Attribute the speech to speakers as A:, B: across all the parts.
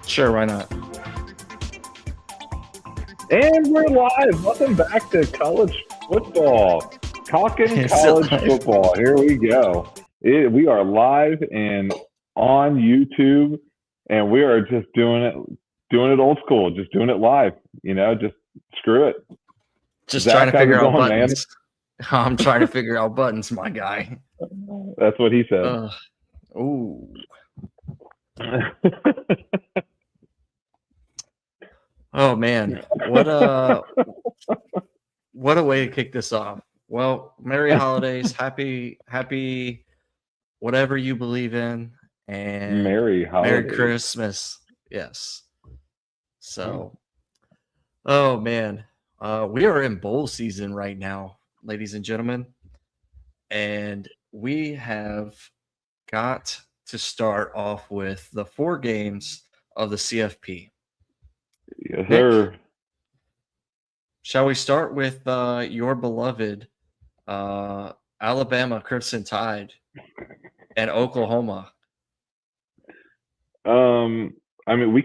A: Sure, why not?
B: And we're live. Welcome back to college football. Talking
A: Is it
B: college
A: live?
B: football. Here we go. We are live and on YouTube, and we are just doing it old school, just doing it live. Just screw it.
A: Just
B: Zach,
A: trying to
B: how's
A: figure
B: it
A: out
B: going, man?
A: buttons. I'm trying to figure out buttons, my guy.
B: That's what he said.
A: Ooh. Oh man. What a way to kick this off. Well, Merry Holidays, happy whatever you believe in, and
B: Merry holidays.
A: Christmas. Yes. So oh man. We are in bowl season right now, ladies and gentlemen. And we have got to start off with the 4 games of the CFP.
B: Yes,
A: Nick,
B: sir.
A: shall we start with your beloved Alabama Crimson Tide and Oklahoma?
B: I mean, we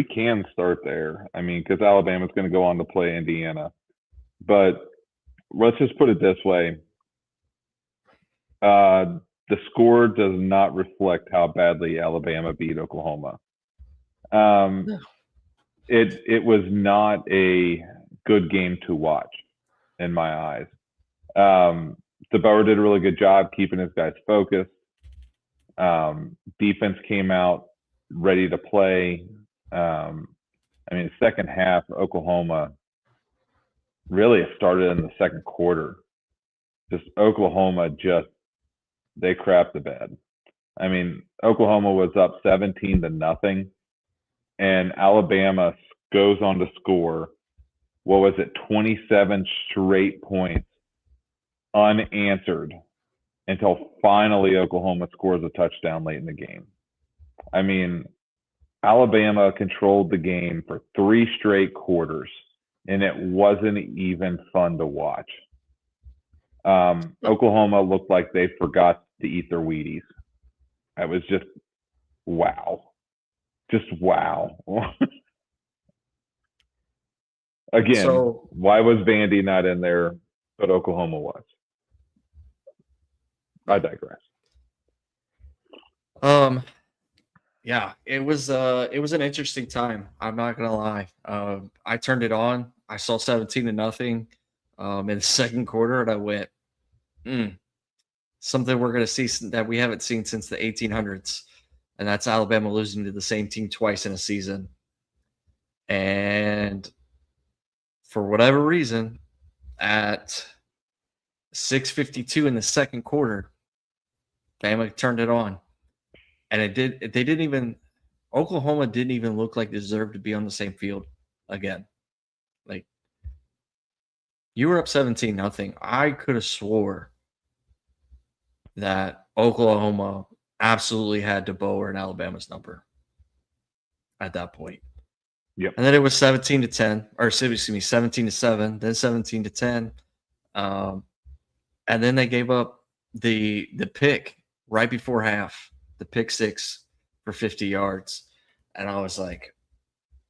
B: can start there. I mean, because Alabama's going to go on to play Indiana, but let's just put it this way: the score does not reflect how badly Alabama beat Oklahoma.
A: No.
B: It was not a good game to watch in my eyes. DeBoer did a really good job keeping his guys focused. Defense came out ready to play. I mean, the second half, Oklahoma really started in the second quarter. Just Oklahoma they crapped the bed. I mean, Oklahoma was up 17-0, and Alabama goes on to score, 27 straight points unanswered until finally Oklahoma scores a touchdown late in the game. I mean, Alabama controlled the game for 3 straight quarters, and it wasn't even fun to watch. Oklahoma looked like they forgot to eat their Wheaties. It was just wow. Just wow. Again,
A: So
B: why was Vandy not in there, but Oklahoma was? I digress.
A: Yeah, it was an interesting time. I'm not gonna lie. I turned it on. I saw 17-0 in the second quarter, and I went, something we're gonna see that we haven't seen since the 1800s, and that's Alabama losing to the same team twice in a season. And for whatever reason, at 6:52 in the second quarter, Bama turned it on. And Oklahoma didn't even look like they deserved to be on the same field again. Like, you were up 17-0. I could have swore that Oklahoma absolutely had DeBoer and Alabama's number at that point.
B: Yep.
A: And then it was 17-10, or excuse me, 17-7, then 17-10. And then they gave up the pick right before half, the pick 6 for 50 yards. And I was like,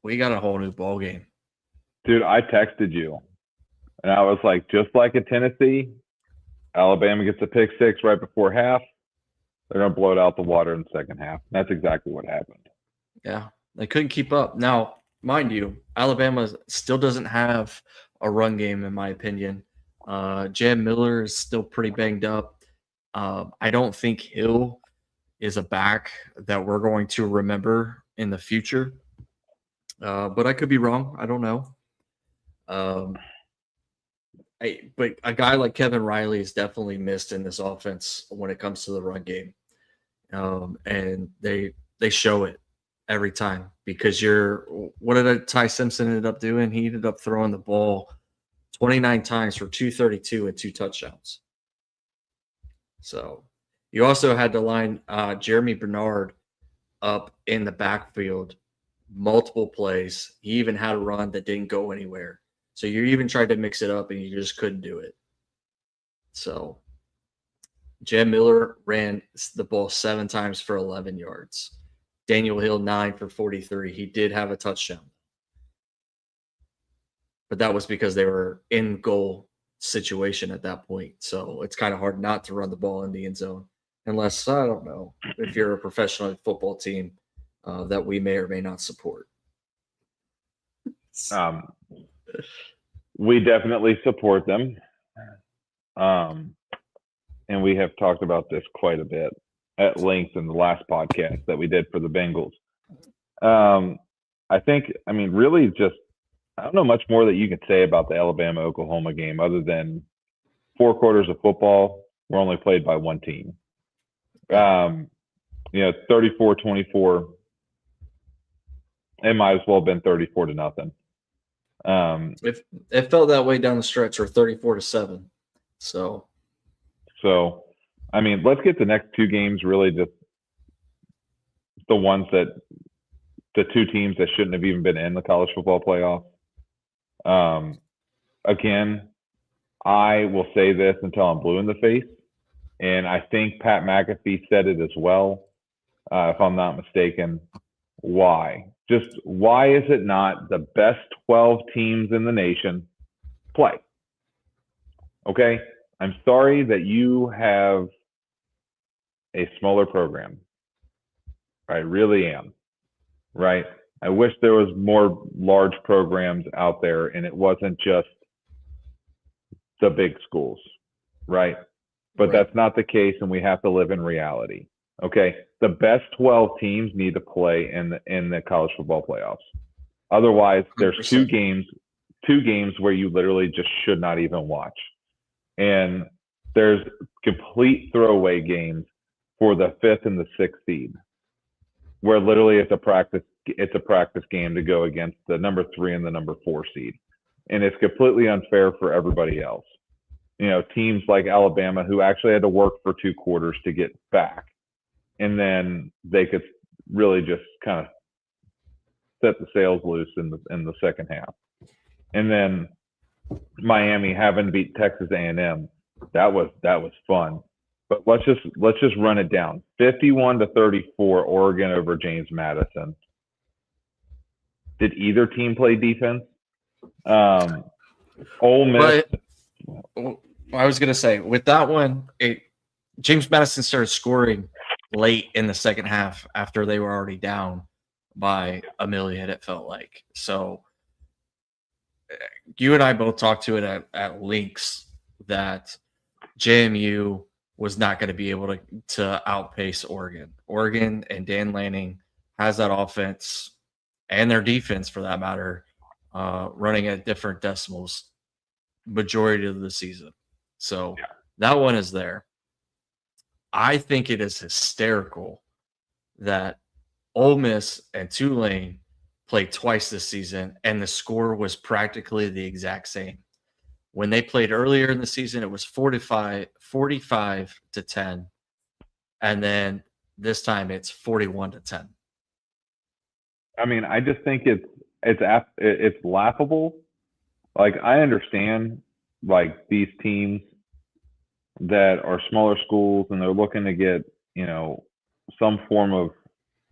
A: we got a whole new ball game.
B: Dude, I texted you, and I was like, just like at Tennessee, Alabama gets a pick 6 right before half. They're going to blow it out the water in the second half. That's exactly what happened.
A: Yeah, they couldn't keep up. Now, mind you, Alabama still doesn't have a run game, in my opinion. Jan Miller is still pretty banged up. I don't think Hill is a back that we're going to remember in the future. But I could be wrong. I don't know. But a guy like Kevin Riley is definitely missed in this offense when it comes to the run game. And they show it every time, because what did Ty Simpson ended up doing? He ended up throwing the ball 29 times for 232 and 2 touchdowns. So you also had to line Jeremy Bernard up in the backfield multiple plays. He even had a run that didn't go anywhere. So you even tried to mix it up, and you just couldn't do it. So Jan Miller ran the ball 7 times for 11 yards. Daniel Hill 9 for 43. He did have a touchdown, but that was because they were in goal situation at that point. So it's kind of hard not to run the ball in the end zone, unless I don't know if you're a professional football team that we may or may not support.
B: We definitely support them. And we have talked about this quite a bit at length in the last podcast that we did for the Bengals. I think, I mean, really just, I don't know much more that you can say about the Alabama-Oklahoma game other than 4 quarters of football were only played by one team. 34-24. It might as well have been 34-0.
A: It felt that way down the stretch, or 34-7. So,
B: I mean, let's get the next 2 games really just the ones that the 2 teams that shouldn't have even been in the college football playoff. Again, I will say this until I'm blue in the face, and I think Pat McAfee said it as well, if I'm not mistaken. Why? Just why is it not the best 12 teams in the nation play? Okay? I'm sorry that you have a smaller program. I really am. Right? I wish there was more large programs out there and it wasn't just the big schools. Right? But that's not the case, and we have to live in reality. Okay? The best 12 teams need to play in the college football playoffs. Otherwise, there's 2 games where you literally just should not even watch. And there's complete throwaway games for the 5th and the 6th seed, where literally it's a practice game to go against the number 3 and the number 4 seed. And it's completely unfair for everybody else. Teams like Alabama, who actually had to work for 2 quarters to get back, and then they could really just kind of set the sails loose in the second half. And then Miami having to beat Texas A&M, that was fun. But let's just run it down. 51-34, Oregon over James Madison. Did either team play defense? Ole Miss.
A: But I was gonna say with that one, James Madison started scoring late in the second half after they were already down by a million, it felt like. So you and I both talked to it at links that JMU was not going to be able to outpace Oregon. Oregon and Dan Lanning has that offense and their defense, for that matter, running at different decimals majority of the season. So that one is there. I think it is hysterical that Ole Miss and Tulane played twice this season, and the score was practically the exact same. When they played earlier in the season, it was 45-10, and then this time it's 41-10.
B: I mean, I just think it's laughable. Like, I understand, like, these teams that are smaller schools and they're looking to get, some form of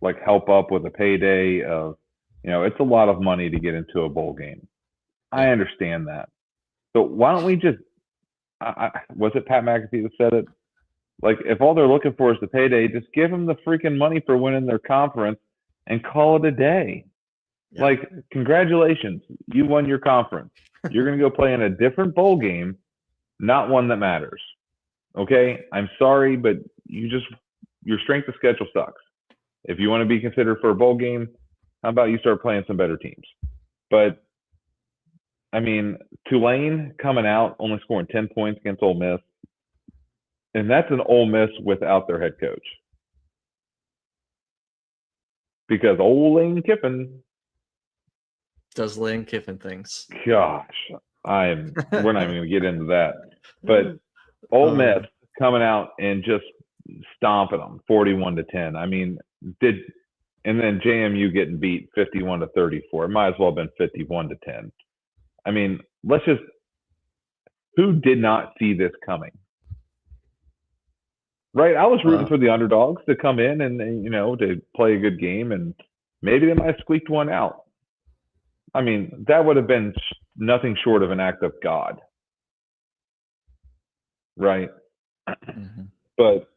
B: like help up with a payday of, it's a lot of money to get into a bowl game. I understand that. So why don't we just, was it Pat McAfee that said it? Like, if all they're looking for is the payday, just give them the freaking money for winning their conference and call it a day. Yeah. Like, congratulations, you won your conference. You're going to go play in a different bowl game, not one that matters. Okay? I'm sorry, but your strength of schedule sucks. If you want to be considered for a bowl game, how about you start playing some better teams? But, I mean, Tulane coming out, only scoring 10 points against Ole Miss. And that's an Ole Miss without their head coach. Because old Lane Kiffin
A: does Lane Kiffin things.
B: Gosh, we're not even going to get into that. But Ole Miss coming out and just stomping them 41-10. I mean, and then JMU getting beat 51-34. It might as well have been 51-10. I mean, who did not see this coming? Right. I was rooting
A: Uh,
B: for the underdogs to come in and to play a good game, and maybe they might have squeaked one out. I mean, that would have been nothing short of an act of God, right?
A: mhm.
B: But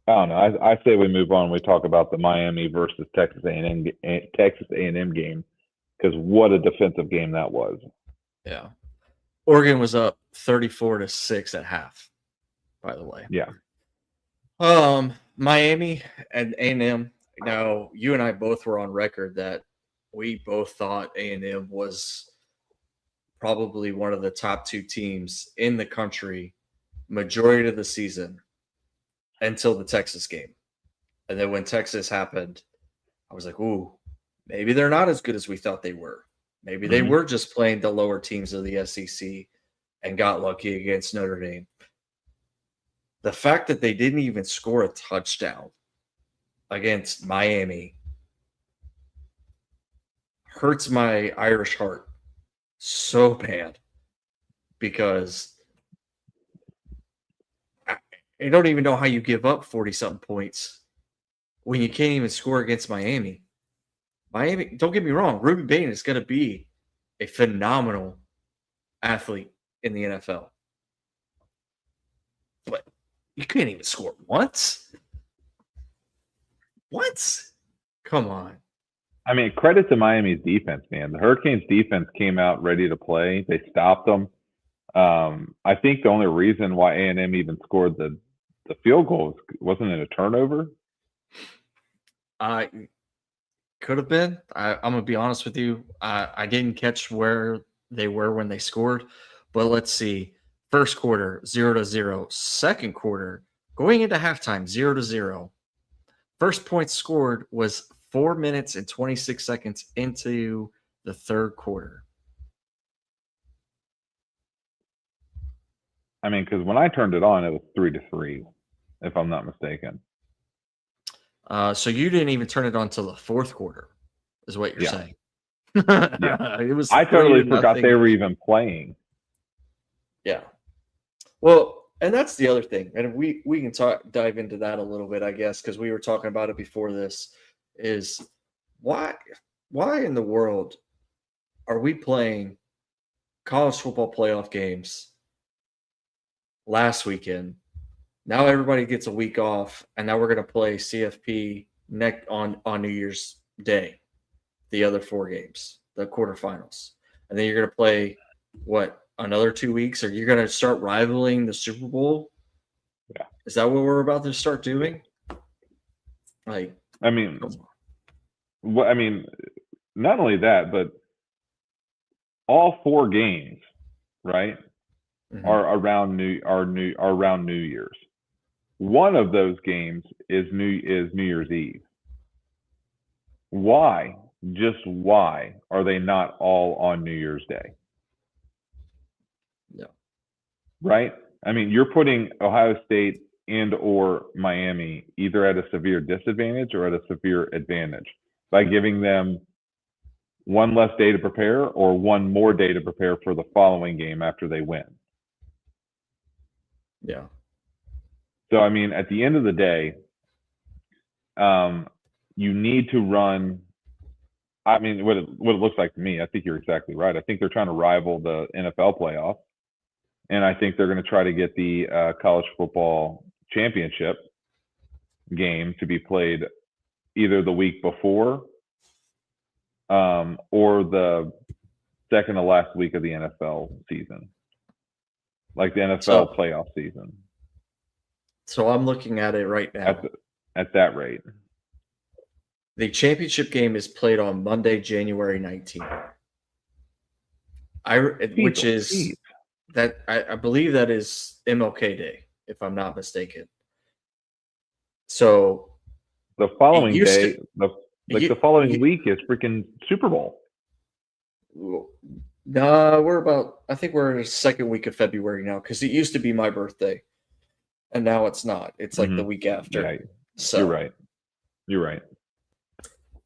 B: I don't know. I say we move on. We talk about the Miami versus Texas A&M game, because what a defensive game that was.
A: Yeah. Oregon was up 34-6 at half, by the way.
B: Yeah.
A: Miami and A&M. Now, you and I both were on record that we both thought A&M was probably one of the top two teams in the country majority of the season until the Texas game. And then when Texas happened, I was like, ooh, maybe they're not as good as we thought they were. Maybe they
B: Hmm.
A: were just playing the lower teams of the SEC and got lucky against Notre Dame. The fact that they didn't even score a touchdown against Miami hurts my Irish heart so bad because I don't even know how you give up 40 something points when you can't even score against Miami. Miami, don't get me wrong, Ruby Bain is going to be a phenomenal athlete in the NFL. But you can't even score once. What? Come on.
B: I mean, credit to Miami's defense, man. The Hurricanes defense came out ready to play. They stopped them. I think the only reason why A&M even scored the field goal wasn't it a turnover?
A: I could have been. I'm gonna be honest with you. I didn't catch where they were when they scored, but let's see. First quarter 0-0. Second quarter going into halftime 0-0. First point scored was 4 minutes and 26 seconds into the third quarter.
B: I mean, because when I turned it on, it was 3-3, if I'm not mistaken.
A: So you didn't even turn it on till the fourth quarter, is what you're
B: Yeah.
A: saying.
B: Yeah.
A: It was
B: I totally
A: 3-0.
B: forgot they were even playing.
A: Yeah. Well, and that's the other thing, and we can dive into that a little bit, I guess, because we were talking about it before this. Is why in the world are we playing college football playoff games last weekend? Now everybody gets a week off, and now we're going to play CFP on New Year's Day, the other four games, the quarterfinals, and then you're going to play what another 2 weeks, or you're going to start rivaling the Super Bowl.
B: Yeah.
A: Is that what we're about to start doing? Like,
B: I mean, not only that, but all four games, right, are around New Year's. One of those games is New Year's Eve. Why? Just why are they not all on New Year's Day?
A: Yeah.
B: Right? I mean, you're putting Ohio State and or Miami either at a severe disadvantage or at a severe advantage by giving them one less day to prepare or one more day to prepare for the following game after they win.
A: Yeah.
B: So, I mean, at the end of the day, you need to run. I mean, what it looks like to me, I think you're exactly right. I think they're trying to rival the NFL playoff, and I think they're going to try to get the college football championship game to be played either the week before or the second to last week of the NFL season, like the NFL playoff season.
A: So I'm looking at it right now.
B: At that rate.
A: The championship game is played on Monday, January 19th. I believe that is MLK Day, if I'm not mistaken. So
B: the following day, the following week is freaking Super Bowl.
A: No, I think we're in the second week of February now, because it used to be my birthday, and now it's not. It's like the week after.
B: Yeah,
A: so
B: You're right.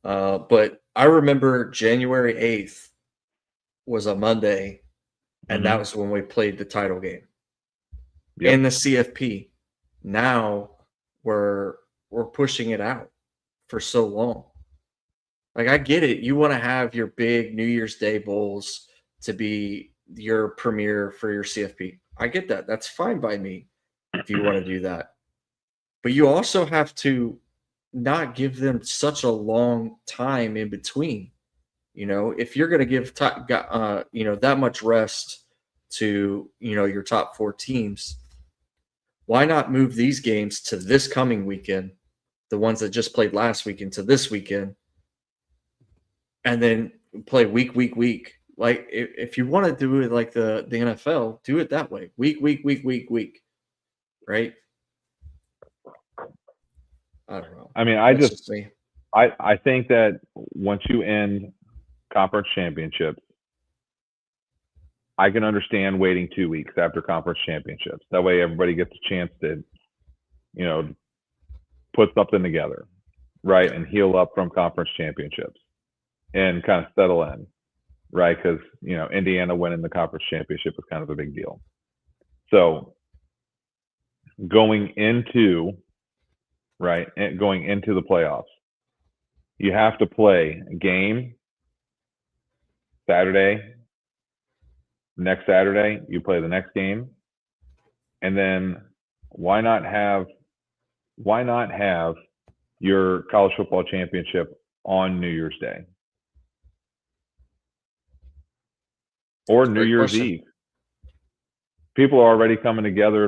A: But I remember January 8th was a Monday, and that was when we played the title game in the CFP. Now we're pushing it out for so long. Like I get it. You want to have your big New Year's Day bowls to be your premiere for your CFP. I get that. That's fine by me if you want to do that. But you also have to not give them such a long time in between. If you're going to give that much rest to your top four teams, why not move these games to this coming weekend, the ones that just played last weekend to this weekend, and then play week. Like if you want to do it like the NFL, do it that way. Week. Right? I don't know.
B: I mean,
A: That's just me.
B: I think that once you end conference championships, I can understand waiting 2 weeks after conference championships. That way everybody gets a chance to, put something together, right? And heal up from conference championships and kind of settle in, right? Because, Indiana winning the conference championship was kind of a big deal. So going into the playoffs, you have to play a game Saturday. Next Saturday, you play the next game. And then why not have your college football championship on New Year's Day? Or New Year's Eve. People are already coming together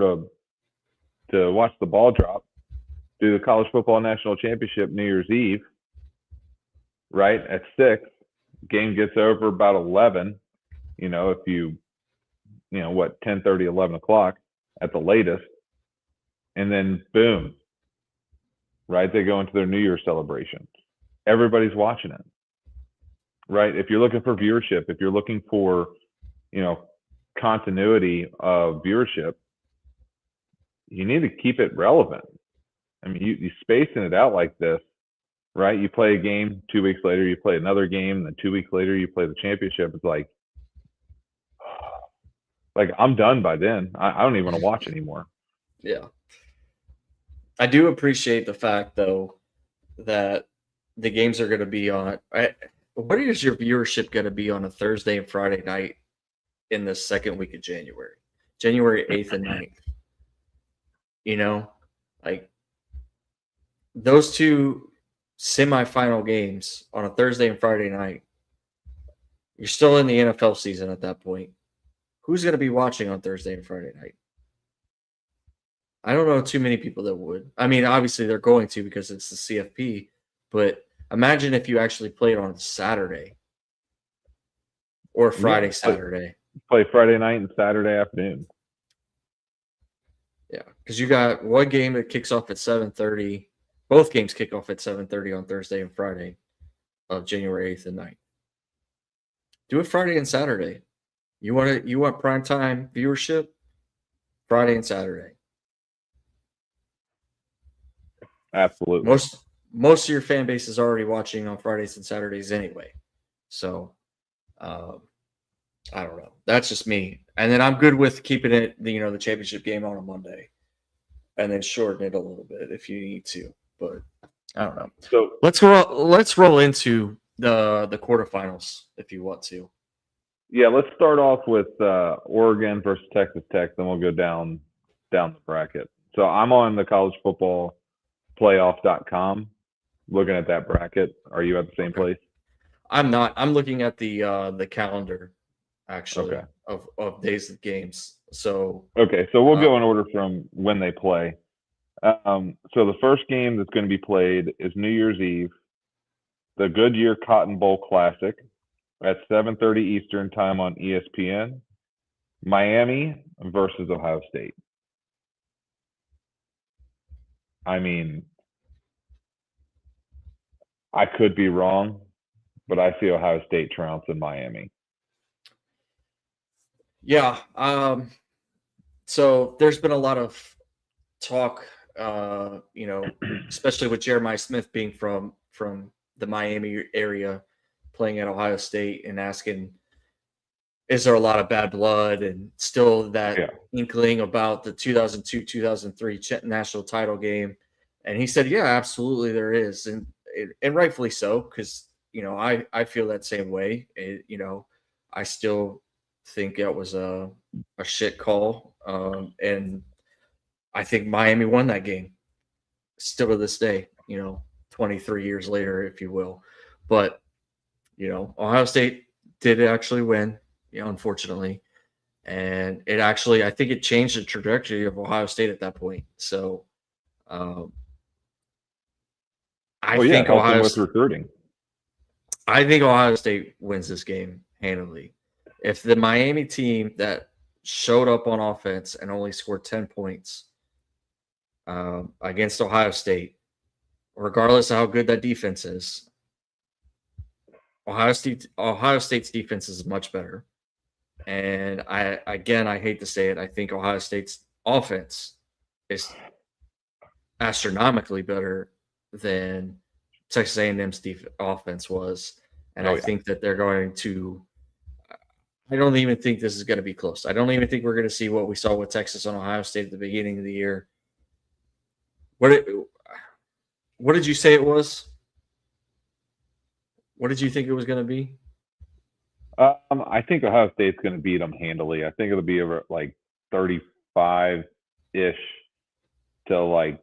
B: to watch the ball drop. Do the college football national championship New Year's Eve, right? At 6. Game gets over about 11. If you 10:30, 11 o'clock at the latest. And then boom, right? They go into their New Year's celebration. Everybody's watching it, right? If you're looking for viewership, if you're looking for, continuity of viewership, you need to keep it relevant. I mean, you spacing it out like this, right? You play a game, 2 weeks later, you play another game, and then 2 weeks later, you play the championship. It's like I'm done by then. I don't even want to watch anymore.
A: Yeah. I do appreciate the fact, though, that the games are going to be on. What is your viewership going to be on a Thursday and Friday night in the second week of January? January 8th and 9th. Like those two semifinal games on a Thursday and Friday night, you're still in the NFL season at that point. Who's going to be watching on Thursday and Friday night? I don't know too many people that would. I mean, obviously they're going to because it's the CFP, but imagine if you actually played on Saturday or Friday, Saturday.
B: Play Friday night and Saturday afternoon.
A: Yeah, because you got one game that kicks off at 7:30. Both games kick off at 7:30 on Thursday and Friday of January 8th and 9th. Do it Friday and Saturday. You want prime time viewership? Friday and Saturday.
B: Absolutely.
A: Most of your fan base is already watching on Fridays and Saturdays anyway. So, I don't know. That's just me. And then I'm good with keeping it, the championship game on a Monday, and then shorten it a little bit if you need to. But I don't know.
B: So
A: let's roll into the quarterfinals if you want to.
B: Yeah, let's start off with Oregon versus Texas Tech. Then we'll go down the bracket. So I'm on the college football playoff.com looking at that bracket. Are you at the same place?
A: I'm not. I'm looking at the calendar actually of days of games. So
B: so we'll go in order from when they play. So the first game that's going to be played is New Year's Eve, the Goodyear Cotton Bowl Classic at 7:30 Eastern time on ESPN. Miami versus Ohio State. I mean, I could be wrong, but I see Ohio State trouncing Miami.
A: Yeah. So there's been a lot of talk, especially with Jeremiah Smith being from the Miami area, playing at Ohio State, and asking, is there a lot of bad blood, and still that inkling about the 2002-2003 national title game And he said, "Yeah, absolutely, there is," and rightfully so, because I feel that same way. I still think it was a shit call, and I think Miami won that game still to this day. 23 years later, if you will, but Ohio State did actually win, unfortunately, and it actually I think it changed the trajectory of Ohio State at that point. So um, I
B: Well, yeah, it
A: think
B: helped them
A: Ohio
B: with recruiting.
A: I think Ohio State wins this game handily. If the Miami team that showed up on offense and only scored 10 points against Ohio State, regardless of how good that defense is, Ohio State's defense is much better. And I hate to say it, I think Ohio State's offense is astronomically better than Texas A&M's offense was, and
B: Oh
A: I
B: yeah.
A: think that they're going to. I don't even think this is going to be close. I don't even think we're going to see what we saw with Texas and Ohio State at the beginning of the year. What did, what did you say it was? What did you think it was going to be?
B: I think Ohio State's going to beat them handily. I think it'll be over like 35 ish to like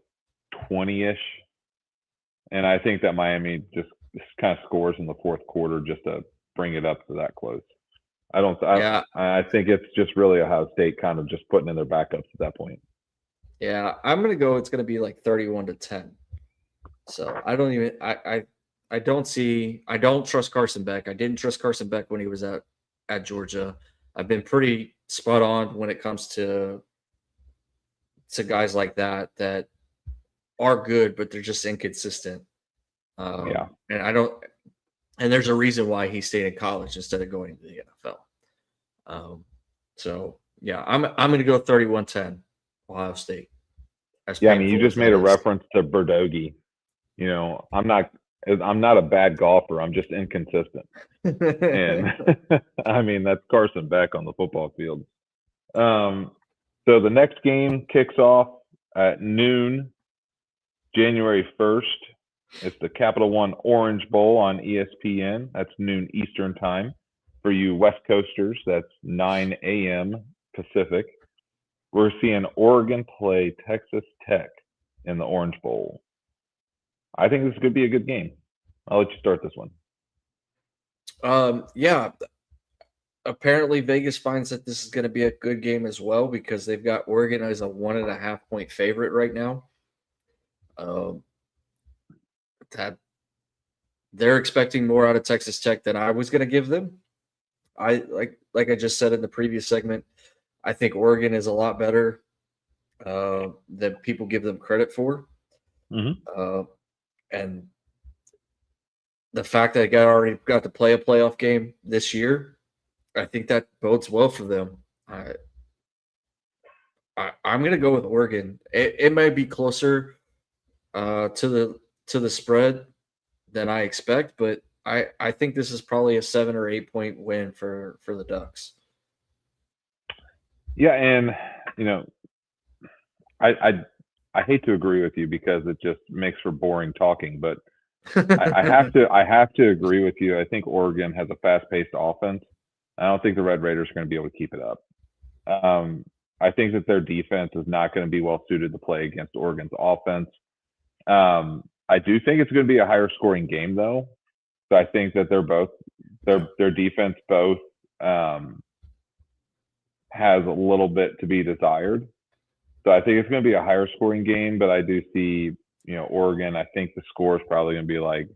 B: 20 ish, and I think that Miami just kind of scores in the fourth quarter just to bring it up to that close. I don't.
A: Yeah,
B: I think it's just really Ohio State kind of just putting in their backups at that point.
A: yeah. I'm going to go. It's going to be like 31-10. So I don't even. I don't see. I don't trust Carson Beck. I didn't trust Carson Beck when he was at Georgia. I've been pretty spot on when it comes to guys like that are good, but they're just inconsistent.
B: Yeah.
A: And I don't. And there's a reason why he stayed in college instead of going to the NFL. So yeah, I'm going to go 31-10 Ohio State. As
B: Yeah. I mean, you
A: painful
B: just
A: as that
B: made a
A: is.
B: reference to Berdogi. I'm not a bad golfer. I'm just inconsistent. And I mean, that's Carson Beck on the football field. So the next game kicks off at noon, January 1st. It's the Capital One Orange Bowl on ESPN. That's noon Eastern time. For you West Coasters, that's 9 a.m. Pacific. We're seeing Oregon play Texas Tech in the Orange Bowl. I think this could be a good game. I'll let you start this one.
A: Yeah, apparently Vegas finds that this is going to be a good game as well because they've got Oregon as a 1.5 point favorite right now. Um, that they're expecting more out of Texas Tech than I was going to give them. I like I just said in the previous segment, I think Oregon is a lot better than people give them credit for.
B: Mm-hmm.
A: And the fact that I already got to play a playoff game this year, I think that bodes well for them. I'm going to go with Oregon. It might be closer to the spread than I expect, but I think this is probably a 7 or 8 point win for the Ducks.
B: Yeah, and I I hate to agree with you because it just makes for boring talking, but I have to agree with you. I think Oregon has a fast paced offense. I don't think the Red Raiders are going to be able to keep it up. Um, I think that their defense is not going to be well suited to play against Oregon's offense. I do think it's going to be a higher scoring game though. So I think that their defense both has a little bit to be desired. So I think it's going to be a higher scoring game, but I do see Oregon. I think the score is probably going to be like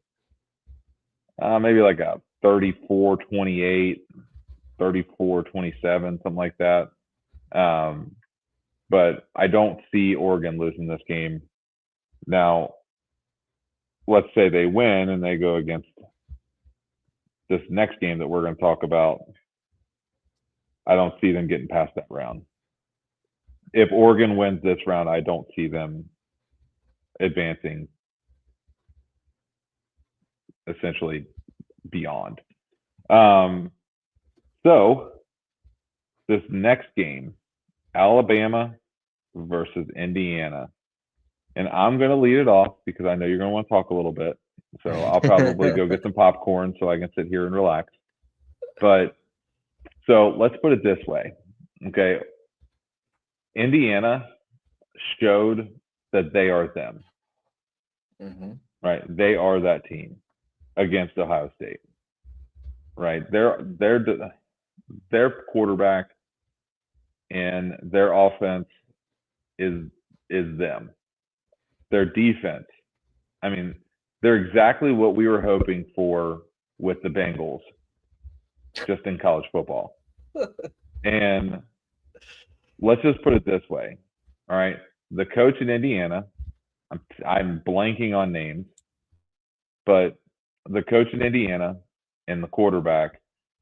B: maybe like a 34-28, 34-27, something like that. But I don't see Oregon losing this game. Now, let's say they win and they go against this next game that we're going to talk about. I don't see them getting past that round. If Oregon wins this round, I don't see them advancing essentially beyond. So this next game, Alabama versus Indiana. and I'm going to lead it off because I know you're going to want to talk a little bit. So I'll probably go get some popcorn so I can sit here and relax. But so let's put it this way. Okay. Indiana showed that they are them,
A: Mm-hmm.
B: right? They are that team against Ohio State, right? Their quarterback and their offense is them. Their defense, I mean, they're exactly what we were hoping for with the Bengals, just in college football. And let's just put it this way, all right? The coach in Indiana, I'm blanking on names, but the coach in Indiana and the quarterback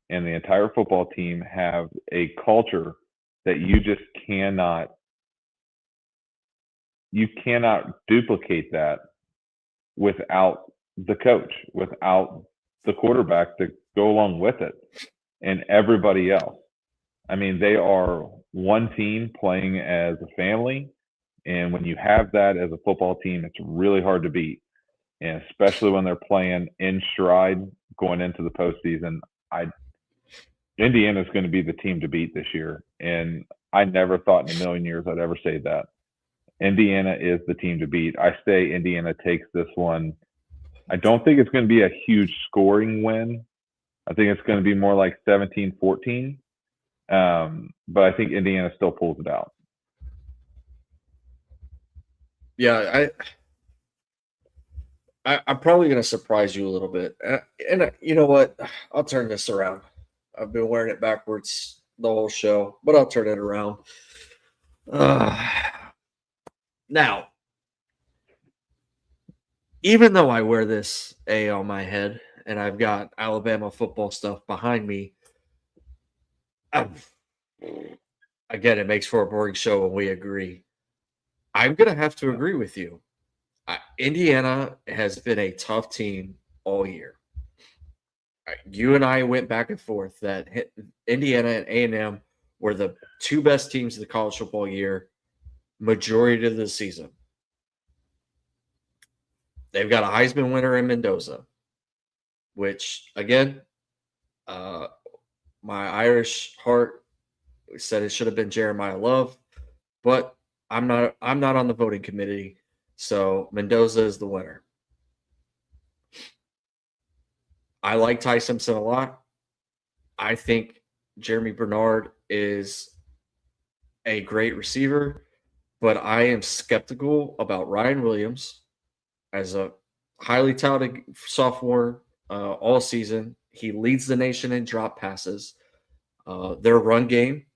B: and the entire football team have a culture that you cannot duplicate that without the coach, without the quarterback to go along with it, and everybody else. I mean, they are one team playing as a family. And when you have that as a football team, it's really hard to beat. And especially when they're playing in stride going into the postseason. Indiana's going to be the team to beat this year. And I never thought in a million years I'd ever say that. Indiana is the team to beat. I say Indiana takes this one. I don't think it's going to be a huge scoring win. I think it's going to be more like 17-14. But I think Indiana still pulls it out.
A: Yeah, I'm probably going to surprise you a little bit. And you know what? I'll turn this around. I've been wearing it backwards the whole show, but I'll turn it around. Now, even though I wear this A on my head and I've got Alabama football stuff behind me, again, it makes for a boring show when we agree. I'm going to have to agree with you. Indiana has been a tough team all year. You and I went back and forth that Indiana and A&M were the two best teams of the college football year majority of the season. They've got a Heisman winner in Mendoza, which, again, my Irish heart said it should have been Jeremiah Love, but I'm not on the voting committee, so Mendoza is the winner. I like Ty Simpson a lot. I think Jeremy Bernard is a great receiver, but I am skeptical about Ryan Williams as a highly touted sophomore all season. He leads the nation in drop passes. Their run game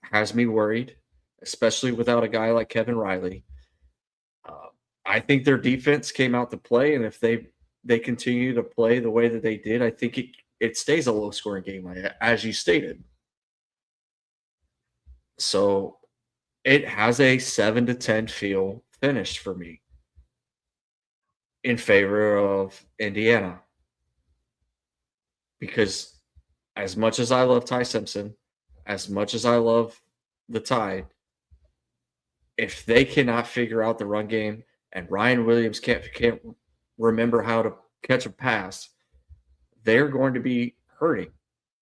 A: has me worried, especially without a guy like Kevin Riley. I think their defense came out to play, and if they continue to play the way that they did, I think it stays a low scoring game, as you stated. So it has a 7-10 feel finish for me in favor of Indiana. Because as much as I love Ty Simpson, as much as I love the Tide, if they cannot figure out the run game and Ryan Williams can't remember how to catch a pass, they're going to be hurting.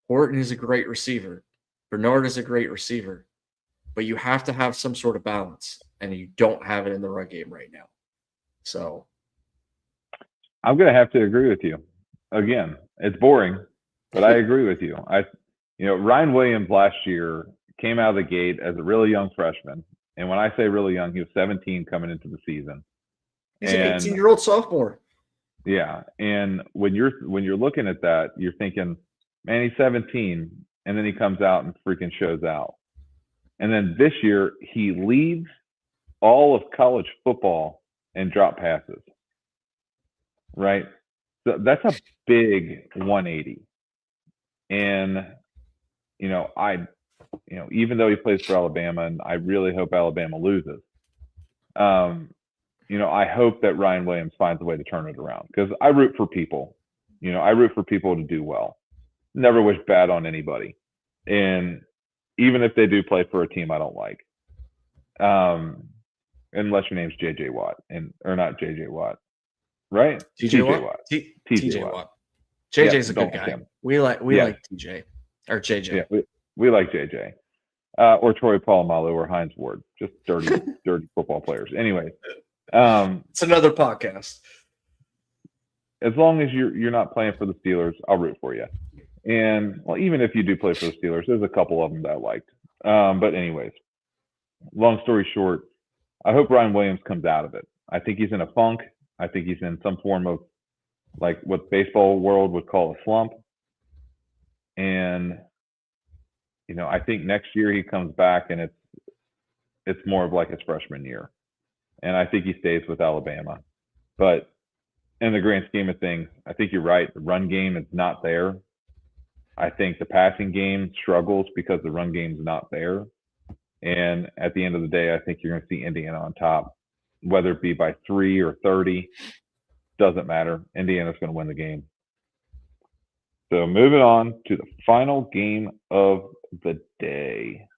A: Horton is a great receiver. Bernard is a great receiver. But you have to have some sort of balance, and you don't have it in the run game right now. So
B: I'm going to have to agree with you. Again, it's boring, but I agree with you. Ryan Williams last year came out of the gate as a really young freshman. And when I say really young, he was 17 coming into the season.
A: He's an 18-year-old sophomore.
B: Yeah. And when you're looking at that, you're thinking, man, he's 17. And then he comes out and freaking shows out. And then this year, he leads all of college football in drop passes. Right? So that's a big 180. And, even though he plays for Alabama, and I really hope Alabama loses, I hope that Ryan Williams finds a way to turn it around because I root for people. I root for people to do well. Never wish bad on anybody. And even if they do play for a team I don't like. unless your name's JJ Watt or not JJ Watt, right?
A: TJ Watt.
B: Watt.
A: TJ Watt. JJ's a good guy.
B: Him.
A: We like TJ or JJ.
B: Yeah, we like JJ. Or Troy Polamalu or Hines Ward, just dirty football players. Anyway,
A: it's another podcast.
B: As long as you're not playing for the Steelers, I'll root for you. And well, even if you do play for the Steelers, there's a couple of them that I liked. But anyways, long story short, I hope Ryan Williams comes out of it. I think he's in a funk. I think he's in some form of like what baseball world would call a slump. And I think next year he comes back and it's more of like his freshman year. And I think he stays with Alabama. But in the grand scheme of things, I think you're right. The run game is not there. I think the passing game struggles because the run game is not there. And at the end of the day, I think you're going to see Indiana on top, whether it be by 3 or 30. Doesn't matter. Indiana's going to win the game. So moving on to the final game of the day.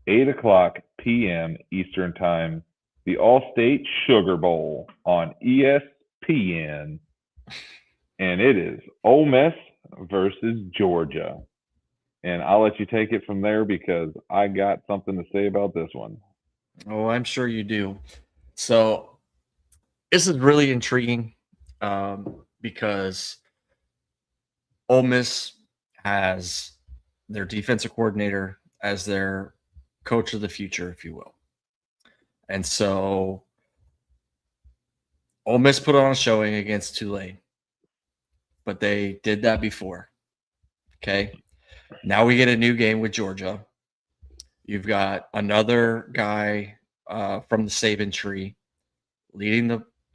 B: 8:00 p.m. Eastern Time, the All-State Sugar Bowl on ESPN. And it is Ole Miss versus Georgia. And I'll let you take it from there because I got something to say about this one.
A: Oh, I'm sure you do. So this is really intriguing because Ole Miss has their defensive coordinator as their coach of the future, if you will. And so Ole Miss put on a showing against Tulane, but they did that before. Okay. Now we get a new game with Georgia. You've got another guy from the Saban tree leading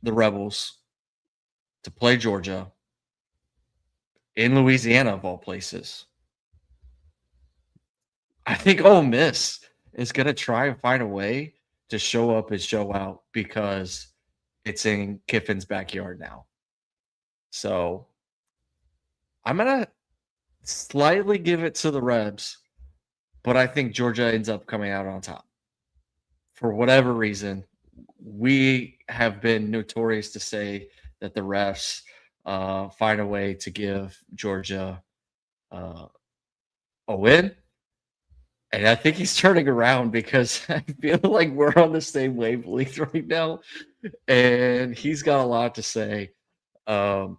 A: the Rebels to play Georgia in Louisiana, of all places. I think Ole Miss is going to try and find a way to show up and show out because it's in Kiffin's backyard now. So I'm going to slightly give it to the Rebs, but I think Georgia ends up coming out on top. For whatever reason, we have been notorious to say that the refs find a way to give Georgia a win. And I think he's turning around because I feel like we're on the same wavelength right now. And he's got a lot to say. The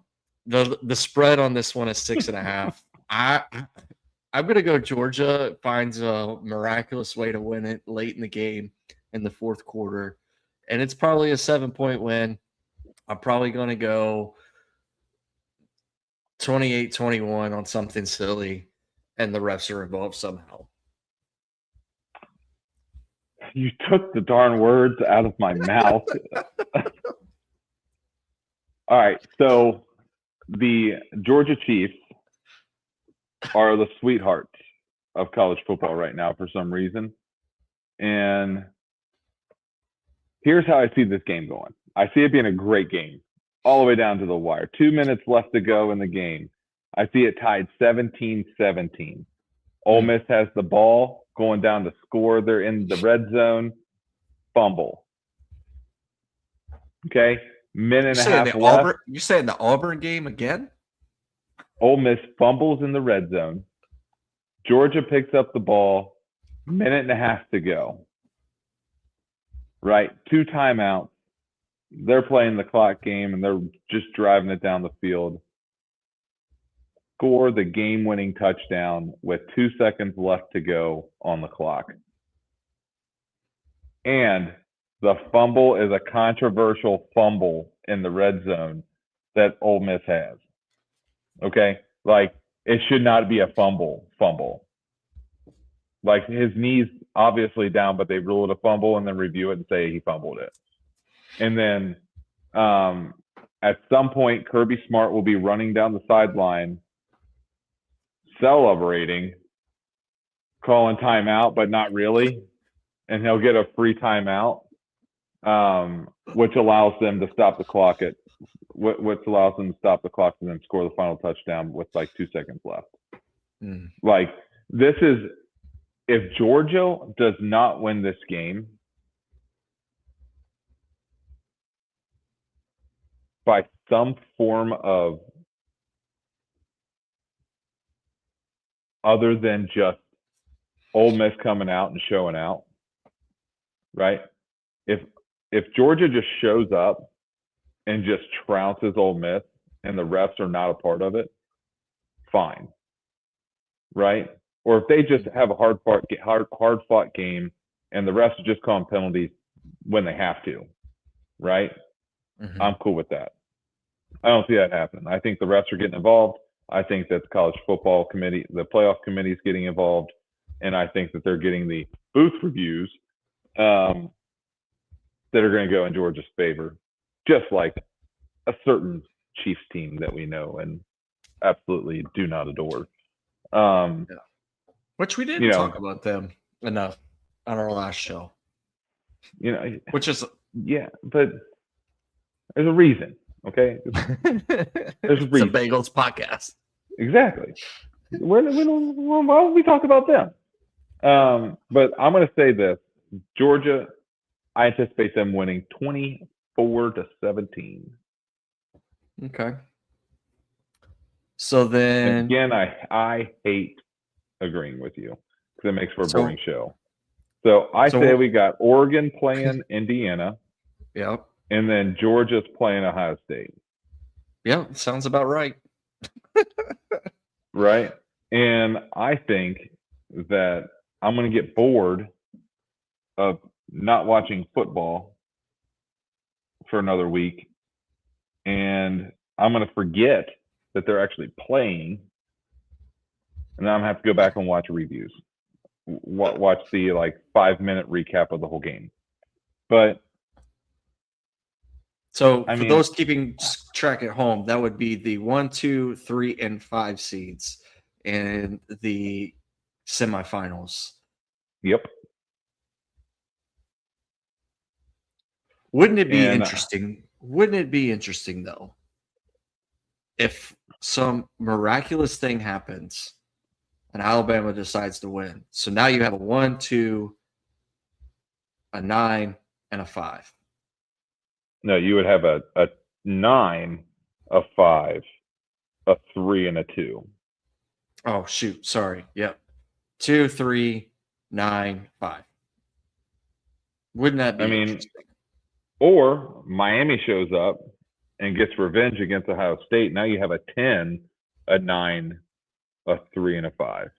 A: spread on this one is 6.5. I'm going to go Georgia finds a miraculous way to win it late in the game in the fourth quarter. And it's probably a 7-point win. I'm probably going to go 28-21 on something silly, and the refs are involved somehow.
B: You took the darn words out of my mouth. All right, so the Georgia Chiefs are the sweethearts of college football right now for some reason. And here's how I see this game going. I see it being a great game all the way down to the wire. 2 minutes left to go in the game. I see it tied 17-17. Ole Miss has the ball going down to score. They're in the red zone. Fumble. Okay? Minute and a half left.
A: You're saying the Auburn game again?
B: Ole Miss fumbles in the red zone. Georgia picks up the ball. Minute and a half to go. Right? 2 timeouts. They're playing the clock game, and they're just driving it down the field. Score the game-winning touchdown with 2 seconds left to go on the clock. And the fumble is a controversial fumble in the red zone that Ole Miss has. Okay? Like, it should not be a fumble. Like, his knee's obviously down, but they rule it a fumble and then review it and say he fumbled it. And then at some point, Kirby Smart will be running down the sideline, celebrating, calling timeout, but not really. And he'll get a free timeout, which allows them to stop the clock which allows them to stop the clock and then score the final touchdown with like 2 seconds left. Like, this is, if Georgia does not win this game, by some form of other than just Ole Miss coming out and showing out, right? If Georgia just shows up and just trounces Ole Miss and the refs are not a part of it, fine, right? Or if they just have a hard fought game and the refs are just calling penalties when they have to, right?
A: Mm-hmm.
B: I'm cool with that. I don't see that happen. I think the refs are getting involved. I think that the college football committee, the playoff committee is getting involved. And I think that they're getting the booth reviews that are going to go in Georgia's favor, just like a certain Chiefs team that we know and absolutely do not adore.
A: Which we didn't talk about them enough on our last show.
B: Which is but there's a reason, okay? There's a reason.
A: It's a Bagels podcast.
B: Exactly. Why don't we talk about them? But I'm going to say this: Georgia, I anticipate them winning 24-17.
A: Okay. So then,
B: and again, I hate agreeing with you because it makes for a boring show. So I say we got Oregon playing Indiana.
A: Yep.
B: And then Georgia's playing Ohio State.
A: Yep, sounds about right.
B: Right? And I think that I'm going to get bored of not watching football for another week. And I'm going to forget that they're actually playing. And then I'm going to have to go back and watch reviews. Watch the 5-minute recap of the whole game. But
A: so for those keeping track at home, that would be the 1, 2, 3, and 5 seeds in the semifinals.
B: Yep.
A: Wouldn't it be interesting? Wouldn't it be interesting though, if some miraculous thing happens and Alabama decides to win? So now you have a 1, 2, a 9, and a 5.
B: No, you would have a 9, a 5, a 3, and a 2.
A: Oh, shoot. Sorry. Yep. 2, 3, 9, 5. Wouldn't that be interesting?
B: Or Miami shows up and gets revenge against Ohio State. Now you have a 10, a 9, a 3, and a 5.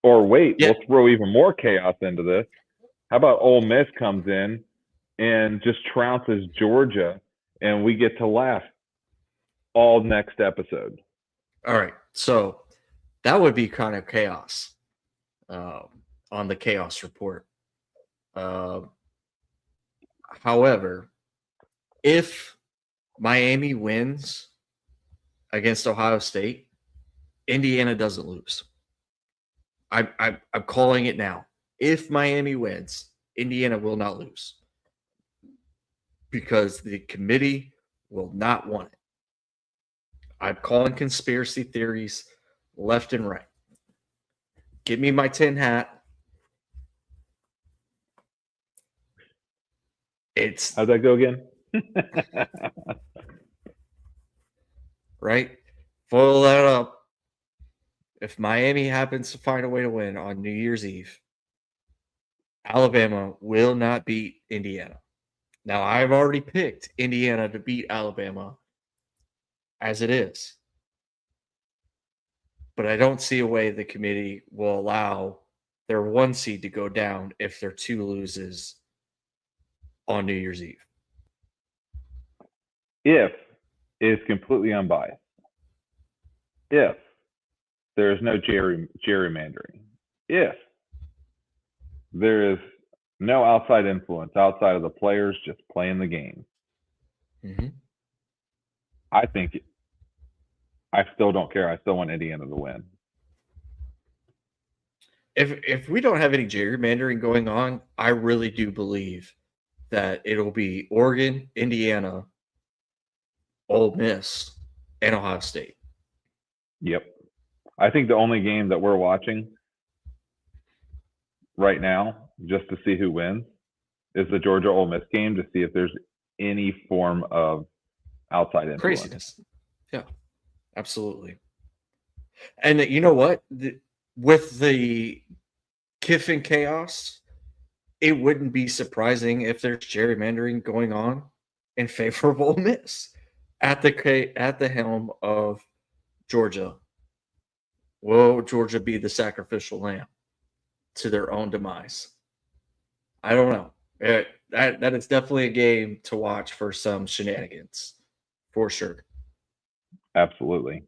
B: Or wait, we'll throw even more chaos into this. How about Ole Miss comes in and just trounces Georgia, and we get to laugh all next episode?
A: All right. So that would be kind of chaos on the chaos report. However, if Miami wins against Ohio State, Indiana doesn't lose. I'm calling it now. If Miami wins, Indiana will not lose because the committee will not want it. I'm calling conspiracy theories left and right. Give me my tin hat.
B: How'd that go again?
A: Right? Foil that up. If Miami happens to find a way to win on New Year's Eve, Alabama will not beat Indiana. Now, I've already picked Indiana to beat Alabama as it is. But I don't see a way the committee will allow their 1 seed to go down if their 2 loses on New Year's Eve.
B: If it's completely unbiased. If there is no gerrymandering. If there is no outside influence outside of the players just playing the game.
A: Mm-hmm.
B: I still don't care. I still want Indiana to win.
A: If we don't have any gerrymandering going on, I really do believe that it'll be Oregon, Indiana, Ole Miss, and Ohio State.
B: Yep. I think the only game that we're watching right now, just to see who wins, is the Georgia Ole Miss game to see if there's any form of outside influence.
A: Craziness. Yeah, absolutely. And you know what? With the Kiffin chaos, it wouldn't be surprising if there's gerrymandering going on in favor of Ole Miss at the helm of Georgia. Will Georgia be the sacrificial lamb to their own demise? I don't know. That is definitely a game to watch for some shenanigans, for sure.
B: Absolutely.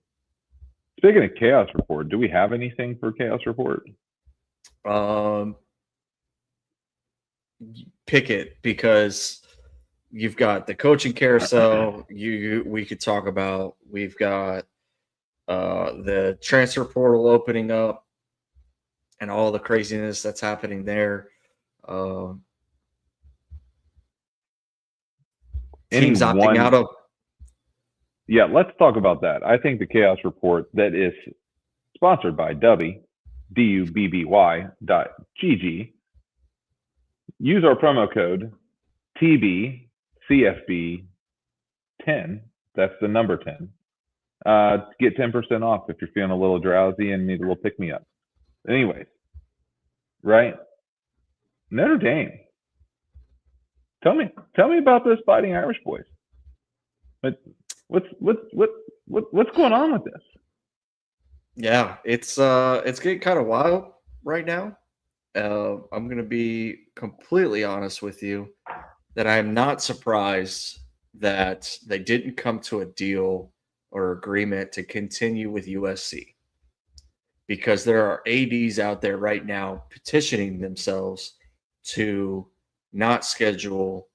B: Speaking of Chaos Report, do we have anything for Chaos Report?
A: Pick it, because you've got the coaching carousel. We could talk about. We've got the transfer portal opening up and all the craziness that's happening there. Teams opting out of.
B: Yeah, let's talk about that. I think the Chaos Report that is sponsored by Dubby, DUBBY.GG. Use our promo code TBCFB10. That's the number 10. To get 10% off if you're feeling a little drowsy and need a little pick me up. Anyways, right? Notre Dame. Tell me about those Fighting Irish boys. But what's going on with this?
A: Yeah, it's getting kind of wild right now. I'm going to be completely honest with you that I'm not surprised that they didn't come to a deal or agreement to continue with USC, because there are ADs out there right now petitioning themselves to not schedule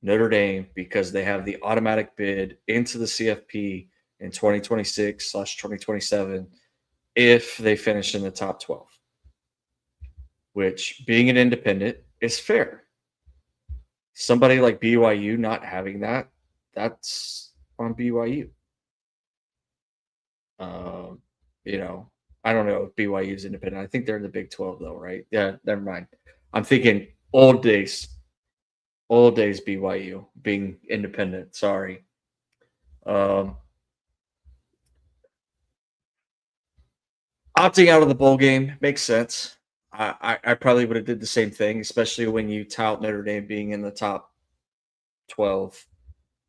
A: Notre Dame because they have the automatic bid into the CFP in 2026/2027 if they finish in the top 12, which, being an independent, is fair. Somebody like BYU not having that's on BYU. I don't know if BYU is independent. I think they're in the Big 12 though, right? Yeah, never mind. I'm thinking old days BYU being independent. Sorry. Opting out of the bowl game makes sense. I probably would have did the same thing, especially when you tout Notre Dame being in the top 12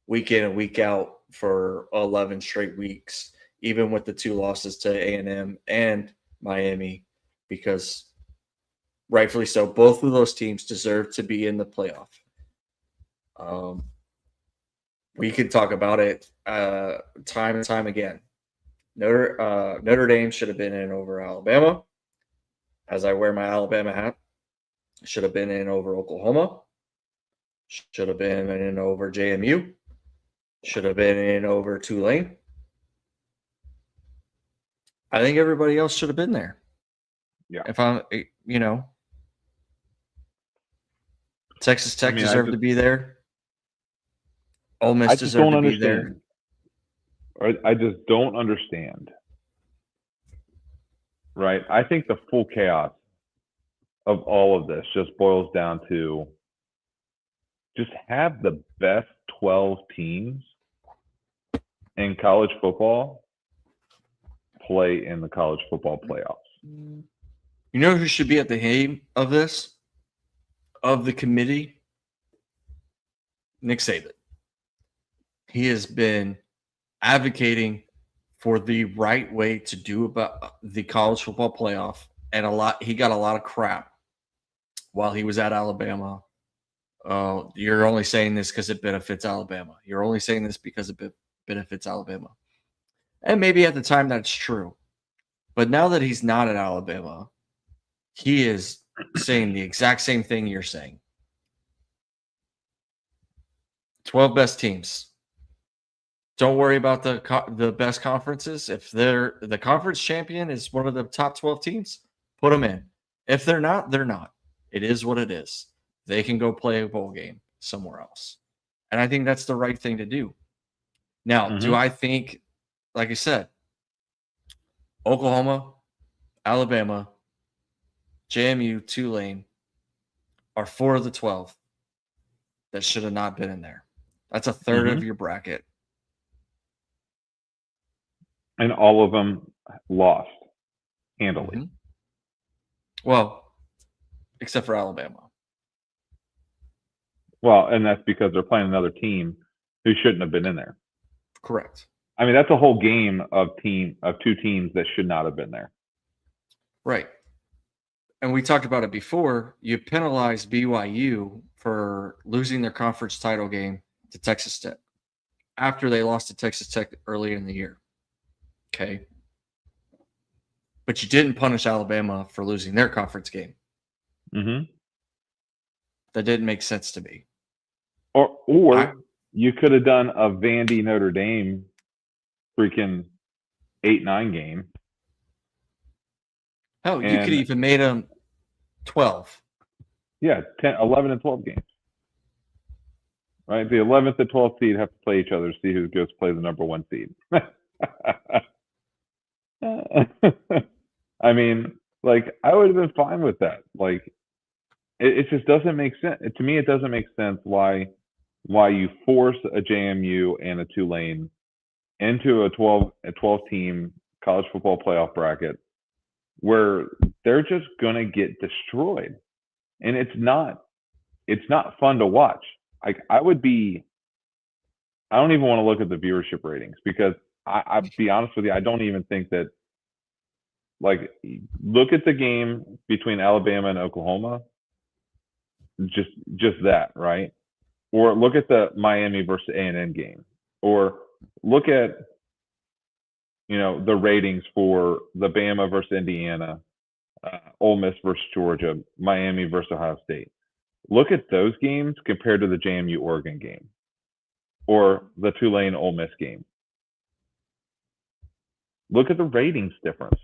A: week in and week out for 11 straight weeks, even with the 2 losses to A&M and Miami, because rightfully so, both of those teams deserve to be in the playoff. We can talk about it time and time again. Notre Dame should have been in over Alabama, as I wear my Alabama hat. Should have been in over Oklahoma. Should have been in over JMU. Should have been in over Tulane. I think everybody else should have been there.
B: Yeah.
A: If I'm, Texas Tech deserved to be there. Ole Miss deserved to be there.
B: I just don't understand. Right? I think the full chaos of all of this just boils down to just have the best 12 teams in college football play in the college football playoffs.
A: You know who should be at the helm of this? Of the committee? Nick Saban. He has been advocating for the right way to do about the college football playoff, and he got a lot of crap while he was at Alabama. You're only saying this because it benefits Alabama. You're only saying this because it benefits Alabama. And maybe at the time that's true. But now that he's not at Alabama, he is saying the exact same thing you're saying. 12 best teams. Don't worry about the best conferences. If they're the conference champion is one of the top 12 teams, put them in. If they're not, they're not. It is what it is. They can go play a bowl game somewhere else. And I think that's the right thing to do. Now, do I think, like I said, Oklahoma, Alabama, JMU, Tulane are 4 of the 12 that should have not been in there. That's a third of your bracket.
B: And all of them lost handily.
A: Mm-hmm. Well, except for Alabama.
B: Well, and that's because they're playing another team who shouldn't have been in there.
A: Correct.
B: I mean, that's a whole game of two teams that should not have been there.
A: Right. And we talked about it before. You penalized BYU for losing their conference title game to Texas Tech after they lost to Texas Tech early in the year. Okay. But you didn't punish Alabama for losing their conference game.
B: Mm-hmm.
A: That didn't make sense to me.
B: Or you could have done a Vandy Notre Dame freaking 8-9 game.
A: Hell, you could even made them 12.
B: Yeah, 10, 11, and 12 games. Right? The 11th and 12th seed have to play each other to see who goes to play the number 1 seed. I mean, like, I would have been fine with that. Like, it just doesn't make sense. To me, it doesn't make sense why you force a JMU and a Tulane into a 12 team college football playoff bracket where they're just going to get destroyed. And it's not fun to watch. Like, I don't even want to look at the viewership ratings because I'll be honest with you, I don't even think that, like, look at the game between Alabama and Oklahoma. Just that, right? Or look at the Miami versus A&M game. Or look at, the ratings for the Bama versus Indiana, Ole Miss versus Georgia, Miami versus Ohio State. Look at those games compared to the JMU Oregon game or the Tulane Ole Miss game. Look at the ratings difference.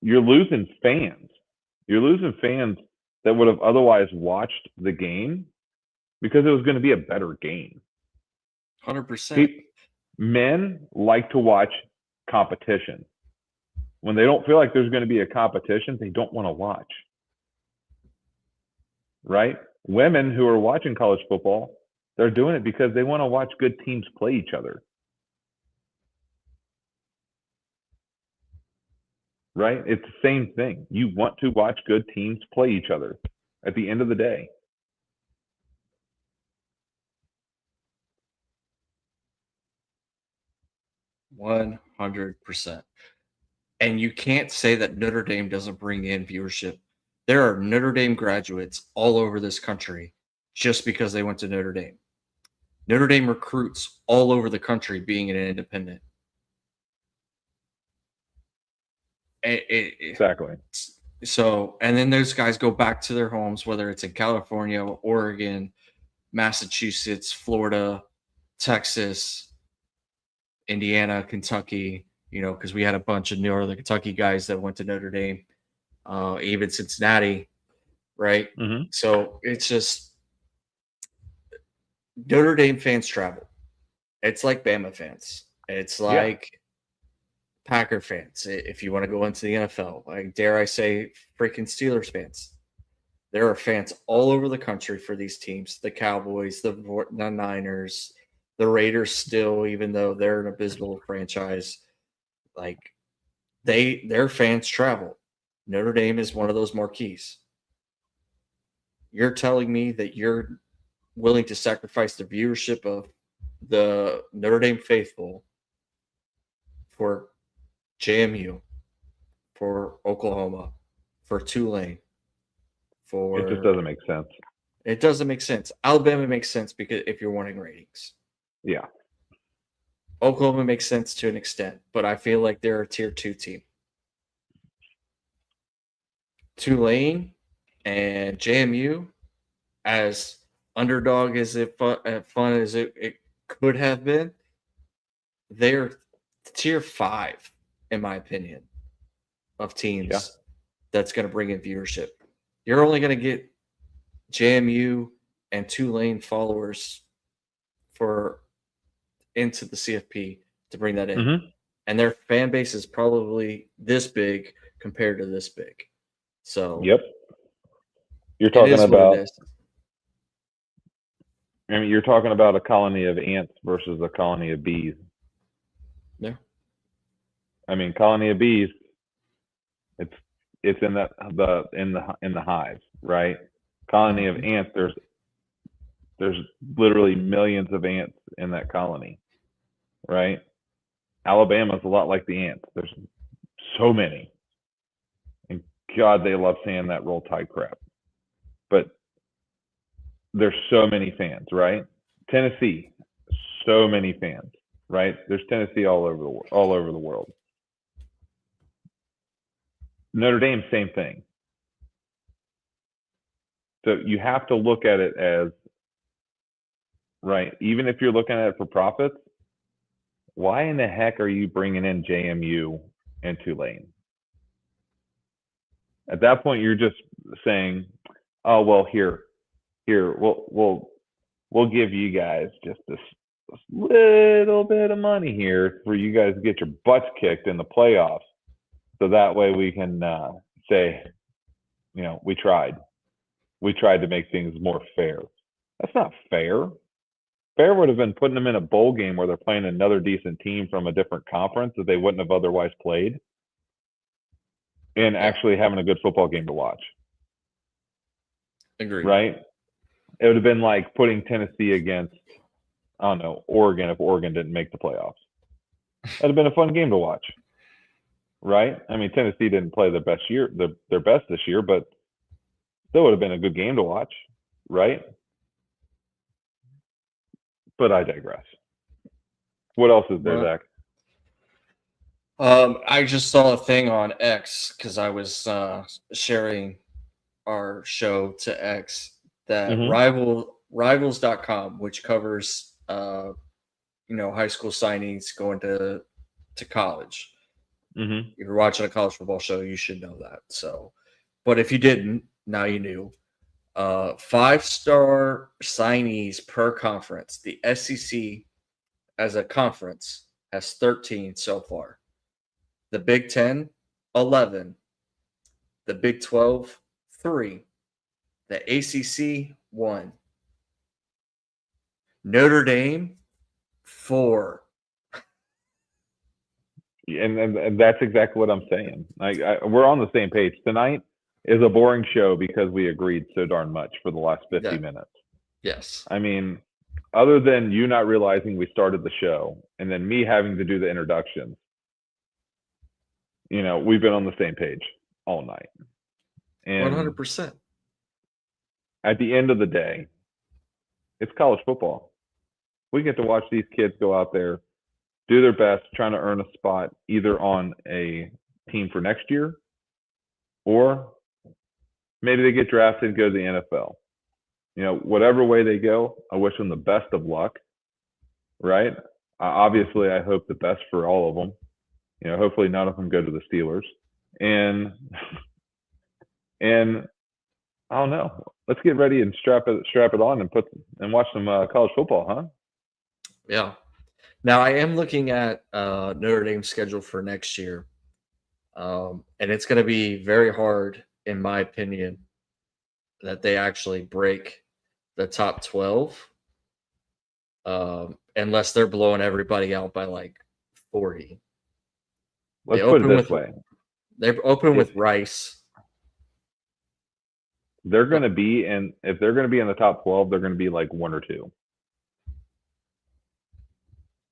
B: You're losing fans. You're losing fans that would have otherwise watched the game because it was going to be a better game.
A: 100%.
B: Men like to watch competition. When they don't feel like there's going to be a competition, they don't want to watch. Right? Women who are watching college football, they're doing it because they want to watch good teams play each other. Right? It's the same thing. You want to watch good teams play each other at the end of the day.
A: %. And you can't say that Notre Dame doesn't bring in viewership. There are Notre Dame graduates all over this country just because they went to Notre Dame. Notre Dame recruits all over the country being an independent.
B: Exactly.
A: So, and then those guys go back to their homes, whether it's in California, Oregon, Massachusetts, Florida, Texas, Indiana, Kentucky, because we had a bunch of Northern Kentucky guys that went to Notre Dame, even Cincinnati, right?
B: Mm-hmm.
A: So it's just Notre Dame fans travel. It's like Bama fans. It's like Packer fans. If you want to go into the NFL, like, dare I say, freaking Steelers fans. There are fans all over the country for these teams. The Cowboys, the Niners, the Raiders still, even though they're an abysmal franchise, like, their fans travel. Notre Dame is one of those marquees. You're telling me that you're willing to sacrifice the viewership of the Notre Dame faithful for JMU, for Oklahoma, for Tulane, for...
B: It just doesn't make sense.
A: It doesn't make sense. Alabama makes sense because if you're wanting ratings.
B: Yeah.
A: Oklahoma makes sense to an extent, but I feel like they're a tier 2 team. Tulane and JMU, as underdog as fun as it could have been, they're tier 5, in my opinion, of teams that's going to bring in viewership. You're only going to get JMU and Tulane followers into the CFP to bring that in.
B: Mm-hmm.
A: And their fan base is probably this big compared to this big. So
B: you're talking about I mean, you're talking about a colony of ants versus a colony of bees.
A: Yeah.
B: I mean, colony of bees, it's in the hive, right? Colony of ants, there's literally millions of ants in that colony, right? Alabama's a lot like the ants. There's so many, and God, they love saying that roll tide crap. But there's so many fans, right? Tennessee, so many fans, right? There's Tennessee all over the world. Notre Dame, same thing. So you have to look at it as, right, even if you're looking at it for profits, why in the heck are you bringing in JMU and Tulane? At that point, you're just saying, oh, well, here, we'll give you guys just this little bit of money here for you guys to get your butts kicked in the playoffs. So that way we can say, we tried. We tried to make things more fair. That's not fair. Fair would have been putting them in a bowl game where they're playing another decent team from a different conference that they wouldn't have otherwise played, and actually having a good football game to watch.
A: Agreed.
B: Right? It would have been like putting Tennessee against, I don't know, Oregon if Oregon didn't make the playoffs. That'd have been a fun game to watch. Right? I mean, Tennessee didn't play their best this year, but still would have been a good game to watch. Right? But I digress. What else is there, Zach?
A: I just saw a thing on X because I was sharing our show to X that Rivals.com, which covers high school signings going to college.
B: Mm-hmm.
A: If you're watching a college football show, you should know that. So, but if you didn't, now you knew. 5-star signees per conference. The SEC as a conference has 13 so far. The Big 10, 11. The Big 12, 3. The ACC, 1. Notre Dame, 4.
B: And that's exactly what I'm saying. We're on the same page. Tonight is a boring show because we agreed so darn much for the last 50 minutes.
A: Yes.
B: I mean, other than you not realizing we started the show and then me having to do the introductions, we've been on the same page all night. And
A: 100%.
B: At the end of the day, it's college football. We get to watch these kids go out there, do their best, trying to earn a spot either on a team for next year, or maybe they get drafted and go to the NFL. Whatever way they go, I wish them the best of luck, right? Obviously, I hope the best for all of them. Hopefully none of them go to the Steelers. And I don't know. Let's get ready and strap it on and watch some college football, huh?
A: Yeah. Now I am looking at Notre Dame's schedule for next year, and it's going to be very hard, in my opinion, that they actually break the top 12, unless they're blowing everybody out by like 40.
B: Let's put it this way.
A: They open with Rice.
B: They're going to be if they're going to be in the top 12, they're going to be like 1 or 2.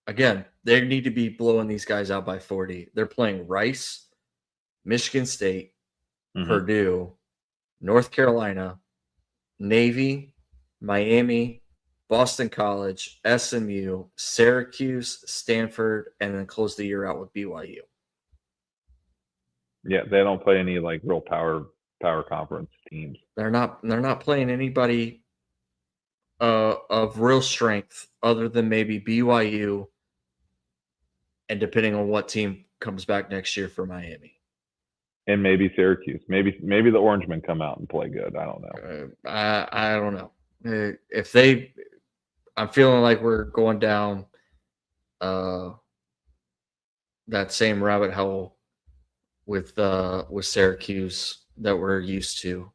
A: Again, they need to be blowing these guys out by 40. They're playing Rice, Michigan State, Purdue, North Carolina, Navy, Miami, Boston College, SMU, Syracuse, Stanford, and then close the year out with BYU.
B: Yeah, they don't play any like real power conference teams.
A: They're not playing anybody of real strength other than maybe BYU, and depending on what team comes back next year for Miami.
B: And maybe Syracuse. Maybe the Orangemen come out and play good. I don't know.
A: I don't know. I'm feeling like we're going down that same rabbit hole with Syracuse that we're used to.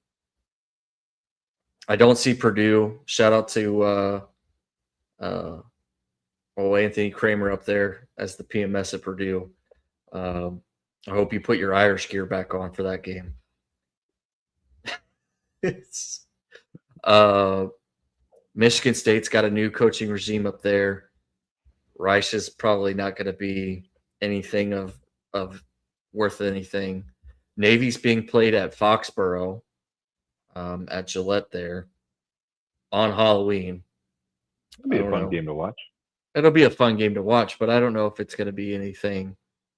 A: I don't see Purdue. Shout out to Anthony Kramer up there as the PMS at Purdue. I hope you put your Irish gear back on for that game. Michigan State's got a new coaching regime up there. Rice is probably not going to be anything of worth anything. Navy's being played at Foxborough, at Gillette there on Halloween.
B: It'll be a fun game to watch.
A: It'll be a fun game to watch, but I don't know if it's going to be anything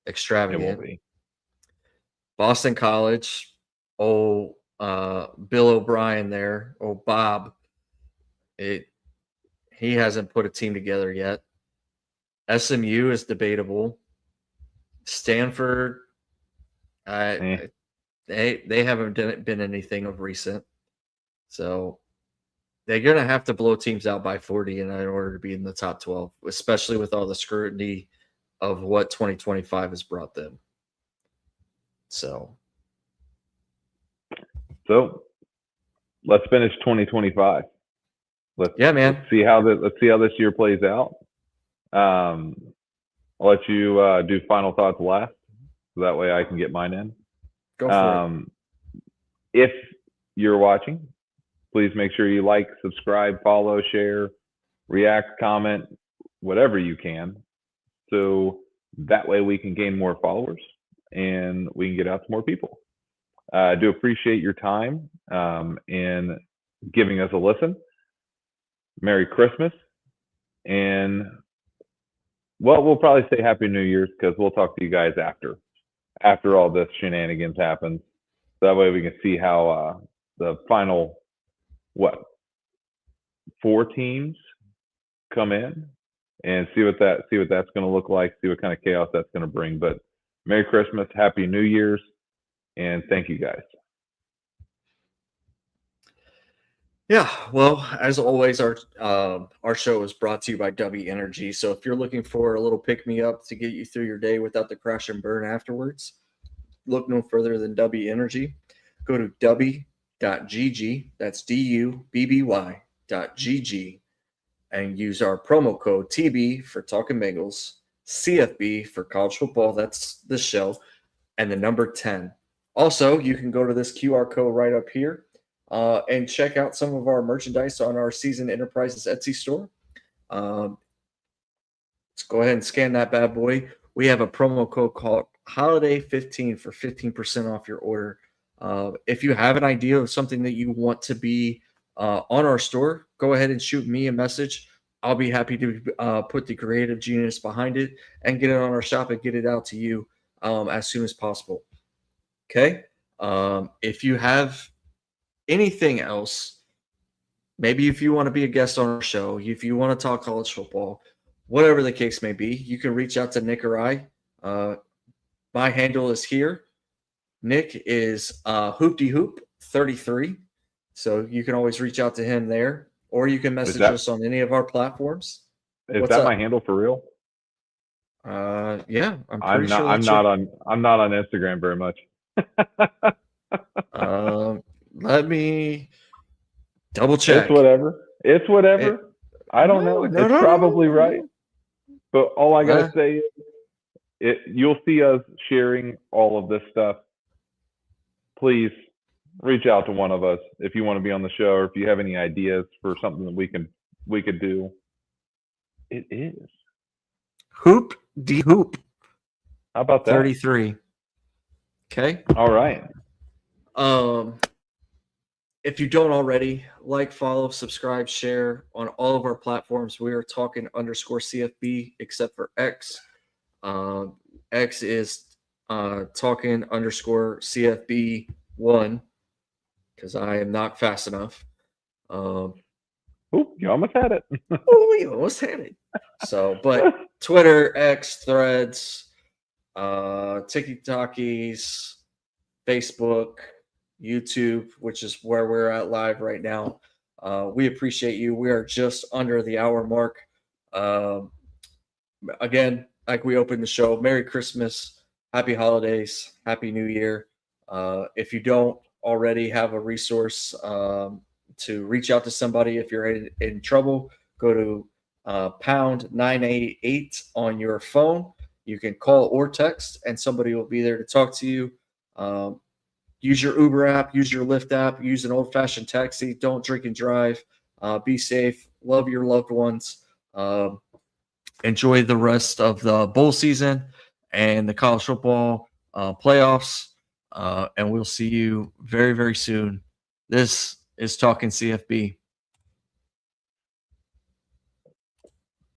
A: extravagant.
B: It won't be.
A: Boston College, Bill O'Brien there, Bob. He hasn't put a team together yet. SMU is debatable. Stanford, they haven't been anything of recent. So they're going to have to blow teams out by 40 in order to be in the top 12, especially with all the scrutiny of what 2025 has brought them. So
B: let's finish 2025. Let's see how this year plays out. I'll let you do final thoughts last, so that way I can get mine in.
A: Go for it.
B: If you're watching, please make sure you like, subscribe, follow, share, react, comment, whatever you can, so that way we can gain more followers and we can get out to more people. I do appreciate your time in giving us a listen. Merry Christmas, and we'll probably say Happy New Year's, because we'll talk to you guys after all this shenanigans happens. That way we can see how the final 4 teams come in and see what that's going to look like, see what kind of chaos that's going to bring. But Merry Christmas, Happy New Year's, and thank you guys.
A: Yeah, well, as always, our show is brought to you by W Energy. So if you're looking for a little pick-me-up to get you through your day without the crash and burn afterwards, look no further than W Energy. Go to w.gg, that's DUBBY.gg, and use our promo code TB for Talkin Bengals, CFB for college football, that's this show, and the number 10. Also, you can go to this QR code right up here and check out some of our merchandise on our Season Enterprises Etsy store. Let's go ahead and scan that bad boy. We have a promo code called Holiday15 for 15% off your order. If you have an idea of something that you want to be on our store, go ahead and shoot me a message. I'll be happy to put the creative genius behind it and get it on our shop and get it out to you as soon as possible. Okay? If you have anything else, maybe if you want to be a guest on our show, if you want to talk college football, whatever the case may be, you can reach out to Nick or I. My handle is here. Nick is hoopdehoop33. So you can always reach out to him there, or you can message us on any of our platforms.
B: Is that my handle for real?
A: Yeah, I'm
B: not on Instagram very much.
A: Let me double check.
B: It's whatever. I don't know. It's probably right. But all I gotta say is, you'll see us sharing all of this stuff. Please reach out to one of us if you want to be on the show, or if you have any ideas for something that we could do. It is
A: Hoop D Hoop.
B: How about that?
A: 33. Okay.
B: All right.
A: If you don't already, like, follow, subscribe, share on all of our platforms. We are talking _CFB except for X. X is talking _CFB1, because I am not fast enough.
B: You almost had it.
A: You almost had it. So, but Twitter, X, Threads, TikTokies, Facebook, YouTube, which is where we're at live right now. We appreciate you. We are just under the hour mark. Again, like we opened the show, Merry Christmas, Happy Holidays, Happy New Year. If you don't already have a resource to reach out to somebody if you're in trouble, go to pound 988 on your phone. You can call or text, and somebody will be there to talk to you. Use your Uber app, use your Lyft app, use an old-fashioned taxi. Don't drink and drive. Be safe. Love your loved ones. Enjoy the rest of the bowl season and the college football playoffs. And we'll see you very, very soon. This is Talkin CFB.